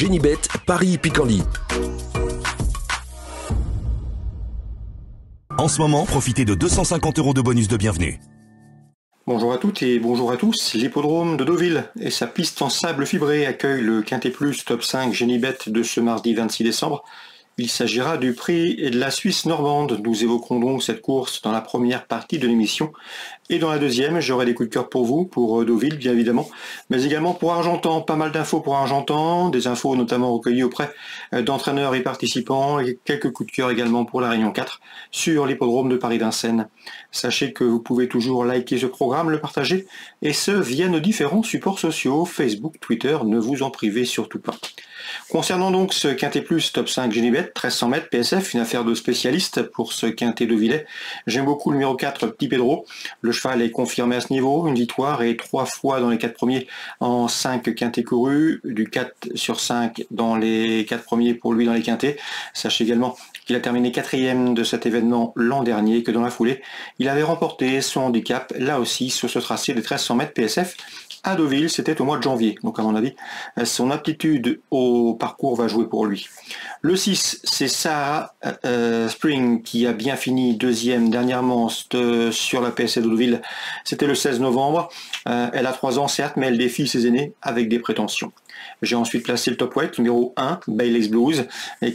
Génibet, Paris-Picanly. En ce moment, profitez de 250 € de bonus de bienvenue. Bonjour à toutes et bonjour à tous. L'hippodrome de Deauville et sa piste en sable fibré accueillent le Quintet Plus Top 5 Génibet de ce mardi 26 décembre. Il s'agira du prix de la Suisse normande. Nous évoquerons donc cette course dans la première partie de l'émission. Et dans la deuxième, j'aurai des coups de cœur pour vous, pour Deauville bien évidemment, mais également pour Argentan. Pas mal d'infos pour Argentan, des infos notamment recueillies auprès d'entraîneurs et participants, et quelques coups de cœur également pour la Réunion 4 sur l'hippodrome de Paris-Vincennes. Sachez que vous pouvez toujours liker ce programme, le partager, et ce via nos différents supports sociaux, Facebook, Twitter, ne vous en privez surtout pas. Concernant donc ce Quintet Plus Top 5 Génibet, 1300 mètres PSF, une affaire de spécialiste pour ce Quintet Deauvillais. J'aime beaucoup le numéro 4, Petit Pedro. Le cheval est confirmé à ce niveau, une victoire et 3 fois dans les 4 premiers en 5 quintets courus, du 4 sur 5 dans les 4 premiers pour lui dans les quintets. Sachez également qu'il a terminé 4e de cet événement l'an dernier, que dans la foulée, il avait remporté son handicap, là aussi sur ce tracé des 1300 mètres PSF. À Deauville, c'était au mois de janvier. Donc à mon avis, son aptitude au parcours va jouer pour lui. Le 6, c'est Sarah Spring qui a bien fini deuxième dernièrement sur la PSF de Deauville. C'était le 16 novembre. Elle a 3 ans certes, mais elle défie ses aînés avec des prétentions. J'ai ensuite placé le top weight, numéro 1, Bailey's Blues,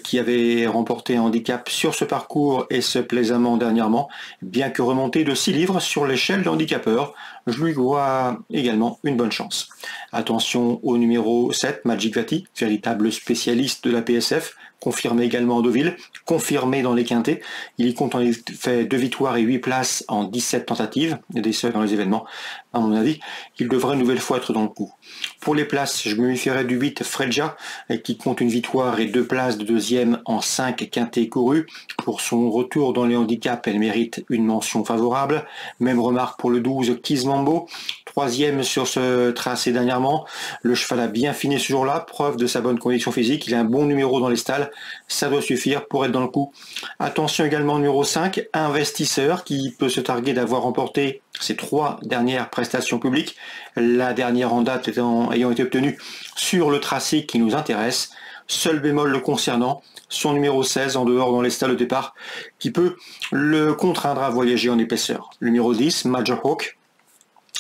qui avait remporté un handicap sur ce parcours et ce plaisamment dernièrement, bien que remonté de 6 livres sur l'échelle de handicapeur. Je lui vois également une bonne chance. Attention au numéro 7, Magic Vati, véritable spécialiste de la PSF, confirmé également à Deauville, confirmé dans les quintets. Il y compte en effet 2 victoires et 8 places en 17 tentatives, des seuls dans les événements. À mon avis, il devrait une nouvelle fois être dans le coup. Pour les places, je me méfierais du 8 Fredja, qui compte une victoire et 2 places de deuxième en 5 quintets courus. Pour son retour dans les handicaps, elle mérite une mention favorable. Même remarque pour le 12 Kizmambo, 3e sur ce tracé dernièrement. Le cheval a bien fini ce jour-là, preuve de sa bonne condition physique. Il a un bon numéro dans les stalles, ça doit suffire pour être dans le coup. Attention également au numéro 5, Investisseur, qui peut se targuer d'avoir remporté ses 3 dernières prestations publiques, la dernière en date ayant été obtenue sur le tracé qui nous intéresse. Seul bémol le concernant, son numéro 16 en dehors dans les stalles de départ, qui peut le contraindre à voyager en épaisseur. Le numéro 10, Major Hawk,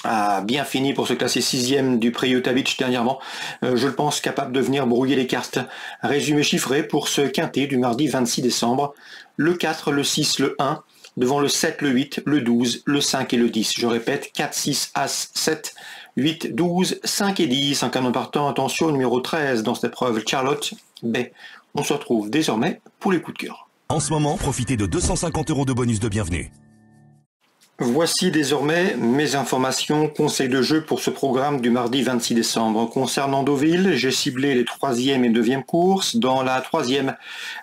a bien fini pour se classer 6e du prix Utavich dernièrement. Je le pense capable de venir brouiller les cartes. Résumé chiffré pour ce quintet du mardi 26 décembre. Le 4, le 6, le 1, devant le 7, le 8, le 12, le 5 et le 10. Je répète, 4, 6, As, 7, 8, 12, 5 et 10. En canon partant, attention au numéro 13 dans cette épreuve, Charlotte Bay. On se retrouve désormais pour les coups de cœur. En ce moment, profitez de 250 € de bonus de bienvenue. Voici désormais mes informations, conseils de jeu pour ce programme du mardi 26 décembre. Concernant Deauville, j'ai ciblé les 3e et 9e courses. Dans la 3e,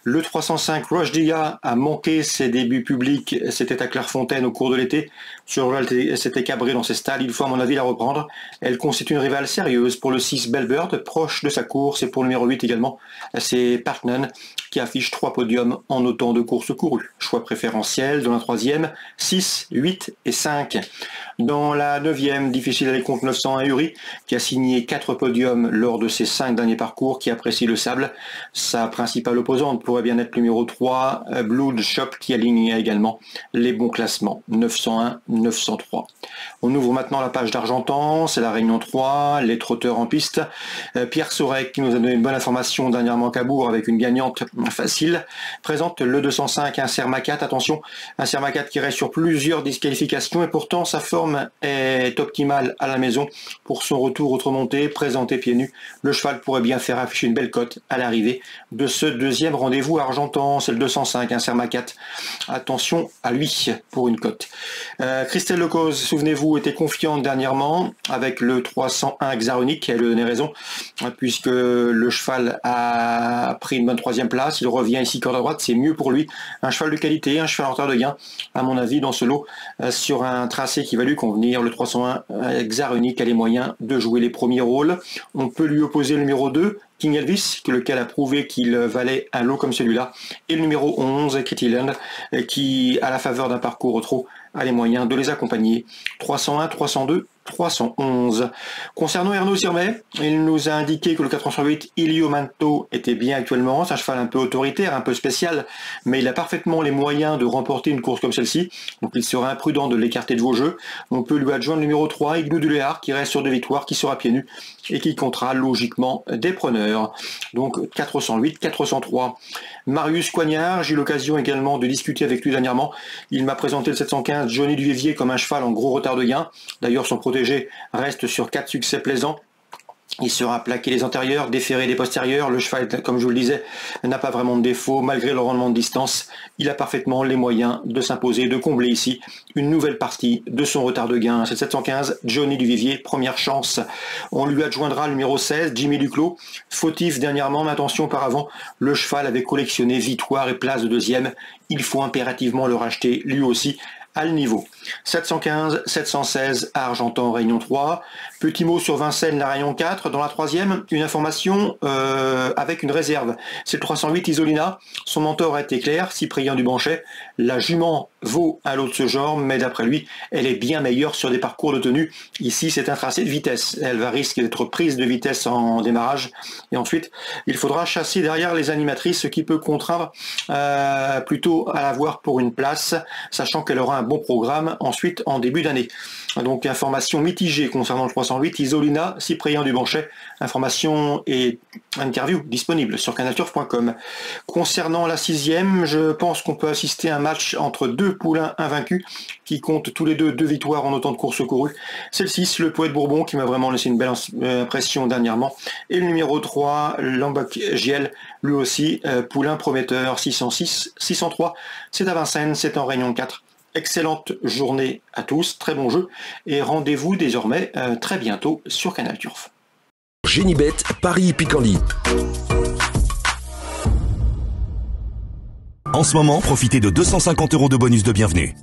le 305 Rush Dia a manqué ses débuts publics. C'était à Clairefontaine au cours de l'été. Elle s'était cabrée dans ses stalles. Il faut à mon avis la reprendre. Elle constitue une rivale sérieuse pour le 6 Bellbird, proche de sa course. Et pour le numéro 8 également, c'est Partnen qui affiche 3 podiums en autant de courses courues. Choix préférentiel dans la 3e, 6, 8 et 5. Dans la 9e, difficile d'aller contre 901 Uri, qui a signé 4 podiums lors de ses 5 derniers parcours, qui apprécie le sable. Sa principale opposante pourrait bien être le numéro 3, Blood Shop, qui aligne également les bons classements, 901, 903. On ouvre maintenant la page d'Argentan, c'est la Réunion 3, les trotteurs en piste. Pierre Sorek, qui nous a donné une bonne information dernièrement à Cabourg avec une gagnante facile, présente le 205 un Sermacat. Attention, un Sermacat qui reste sur plusieurs disqualifications et pourtant sa forme est optimale à la maison pour son retour outre-montée, présenté pieds nus. Le cheval pourrait bien faire afficher une belle cote à l'arrivée de ce deuxième rendez-vous Argentan. C'est le 205 un Sermacat. Attention à lui pour une cote. Christelle Lecause, souvenez-vous, était confiante dernièrement avec le 301 Xaronic. Elle a donné raison puisque le cheval a pris une bonne 3e place. Il revient ici corde à droite, c'est mieux pour lui. Un cheval de qualité, un cheval en retard de gain, à mon avis, dans ce lot, sur un tracé qui va lui convenir. Le 301 Xaronic a les moyens de jouer les premiers rôles. On peut lui opposer le numéro 2, King Elvis, lequel a prouvé qu'il valait un lot comme celui-là, et le numéro 11, Kitty Land, qui, à la faveur d'un parcours au trot, a les moyens de les accompagner. 301, 302, 311. Concernant Ernaud Sirmet, il nous a indiqué que le 408 Ilio Manto était bien actuellement. C'est un cheval un peu autoritaire, un peu spécial, mais il a parfaitement les moyens de remporter une course comme celle-ci. Donc il sera imprudent de l'écarter de vos jeux. On peut lui adjoindre le numéro 3, Igloo du Léard, qui reste sur 2 victoires, qui sera pieds nus et qui comptera logiquement des preneurs. Donc 408, 403. Marius Coignard, j'ai eu l'occasion également de discuter avec lui dernièrement. Il m'a présenté le 715 Johnny Duvivier comme un cheval en gros retard de gain. D'ailleurs, son protégé reste sur 4 succès plaisants. Il sera plaqué les antérieurs, déféré des postérieurs. Le cheval, comme je vous le disais, n'a pas vraiment de défaut. Malgré le rendement de distance, il a parfaitement les moyens de s'imposer, de combler ici une nouvelle partie de son retard de gain. C'est 715, Johnny Duvivier, première chance. On lui adjoindra le numéro 16, Jimmy Duclos. Fautif dernièrement, mais attention, auparavant, le cheval avait collectionné victoire et place de deuxième. Il faut impérativement le racheter, lui aussi, à le niveau. 715, 716, Argentan, Réunion 3. Petit mot sur Vincennes, la Réunion 4. Dans la troisième, une information avec une réserve. C'est le 308 Isolina. Son mentor a été clair, Cyprien Dubanchet. La jument vaut un lot de ce genre, mais d'après lui, elle est bien meilleure sur des parcours de tenue. Ici, c'est un tracé de vitesse. Elle va risquer d'être prise de vitesse en démarrage. Et ensuite, il faudra chasser derrière les animatrices, ce qui peut contraindre plutôt à la voir pour une place, sachant qu'elle aura un bon programme ensuite en début d'année. Donc information mitigée concernant le 308 Isolina, Cyprien Dubanchet. Information et interview disponible sur canalturf.com. Concernant la sixième, je pense qu'on peut assister à un match entre deux poulains invaincus qui comptent tous les deux victoires en autant de courses courues. C'est le 6, le Poète Bourbon, qui m'a vraiment laissé une belle impression dernièrement. Et le numéro 3, Lambac Giel, lui aussi, poulain prometteur, 606, 603. C'est à Vincennes, c'est en Réunion 4. Excellente journée à tous, très bon jeu, et rendez-vous désormais très bientôt sur Canal Turf. Génibet, Paris Picardie. En ce moment, profitez de 250 € de bonus de bienvenue.